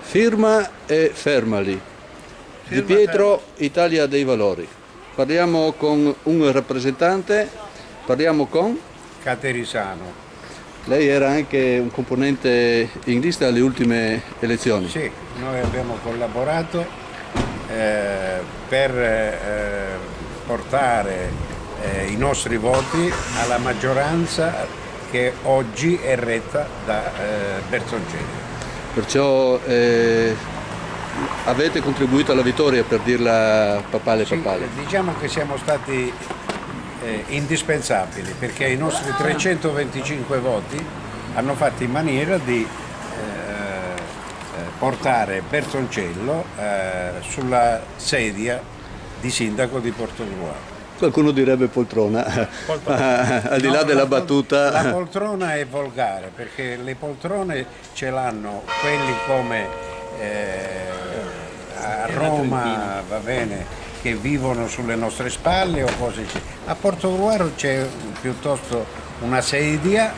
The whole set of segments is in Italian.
Firma e fermali. Di Pietro, Italia dei Valori. Parliamo con un rappresentante, parliamo con Caterisano. lei, era anche un componente in lista alle ultime elezioni. Sì, noi abbiamo collaborato per portare i nostri voti alla maggioranza che oggi è retta da Bertoncelli. Perciò avete contribuito alla vittoria, per dirla papale Sì, papale. diciamo che siamo stati indispensabili perché i nostri 325 voti hanno fatto in maniera di portare Bertoncello sulla sedia di sindaco di Portogruaro. Qualcuno direbbe poltrona, al di là No, della battuta. La poltrona è volgare perché le poltrone ce l'hanno quelli come a Roma, va bene, che vivono sulle nostre spalle o cose così. A Portogruaro c'è piuttosto una sedia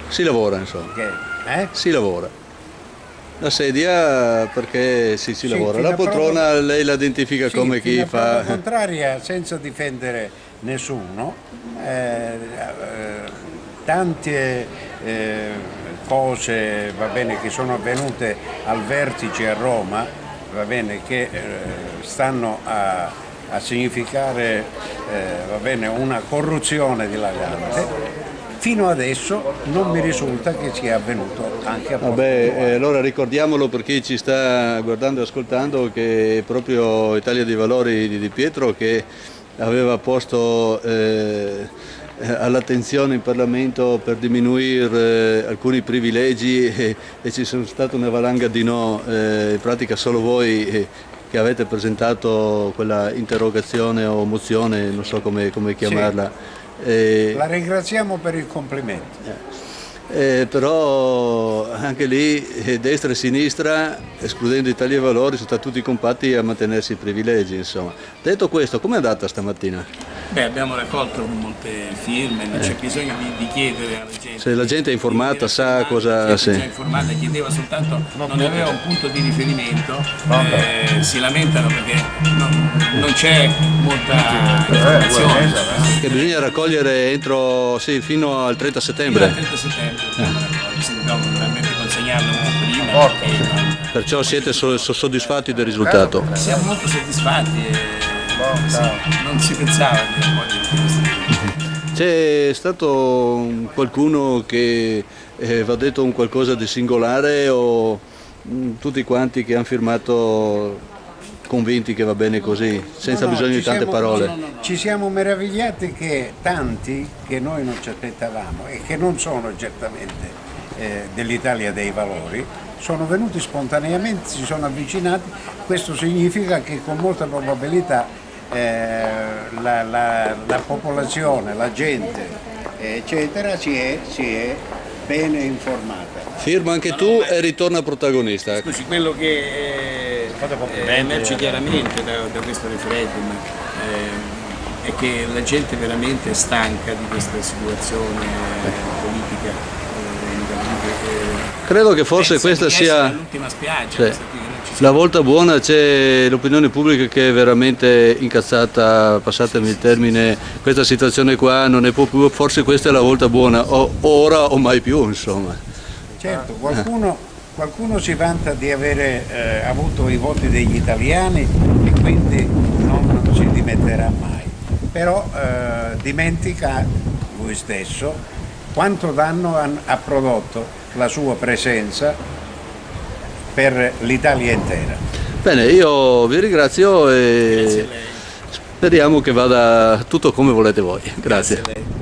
Si lavora, insomma. che Si lavora. La sedia perché si Sì, lavora, fino la a prova- poltrona lei la identifica sì, come fino chi a prova fa. contraria, senza difendere nessuno, tante cose, va bene, che sono avvenute al vertice a Roma, va bene, che stanno a significare va bene, una corruzione dilagante. Fino adesso non mi risulta che sia avvenuto anche a Portogruaro. Allora ricordiamolo per chi ci sta guardando e ascoltando che è proprio Italia dei Valori di Di Pietro che aveva posto all'attenzione in Parlamento per diminuire alcuni privilegi e ci sono state una valanga di no, in pratica solo voi che avete presentato quella interrogazione o mozione, non so come chiamarla. La ringraziamo per il complimento. Però anche lì destra e sinistra, escludendo Italia dei Valori, sono stati tutti compatti a mantenersi i privilegi, insomma. Detto questo, com'è andata stamattina? Abbiamo raccolto molte firme, non c'è bisogno di chiedere alla gente. Se la gente è informata, sa cosa. La gente è già informata, chiedeva soltanto, non aveva un punto di riferimento, si lamentano perché non c'è molta informazione. Che bisogna raccogliere fino al 30 settembre. Fino al 30 settembre dobbiamo naturalmente consegnarlo un po' prima. Perché Perciò siete soddisfatti del risultato? siamo molto soddisfatti e non si pensava di un po' di questo. C'è stato qualcuno che va detto un qualcosa di singolare o tutti quanti che hanno firmato convinti che va bene così, senza bisogno di tante parole? Ci siamo meravigliati che tanti che noi non ci aspettavamo e che non sono certamente dell'Italia dei Valori sono venuti spontaneamente, si sono avvicinati. Questo significa che con molta probabilità la popolazione, la gente, eccetera, si è bene informata. Firma anche tu e ritorna protagonista. Scusi, quello che emerge chiaramente da questo referendum è che la gente veramente è stanca di questa situazione politica. Credo che forse questa sia l'ultima spiaggia. Sì. Questa qui, che non ci la volta buona, c'è l'opinione pubblica che è veramente incazzata, passatemi il termine, questa situazione qua non ne può più, forse questa è la volta buona, o ora o mai più, insomma. Certo, qualcuno si vanta di avere avuto i voti degli italiani e quindi non si dimetterà mai, però dimentica lui stesso quanto danno ha prodotto la sua presenza per l'Italia intera. Bene, io vi ringrazio e Grazie a lei. speriamo che vada tutto come volete voi. Grazie. Grazie a lei.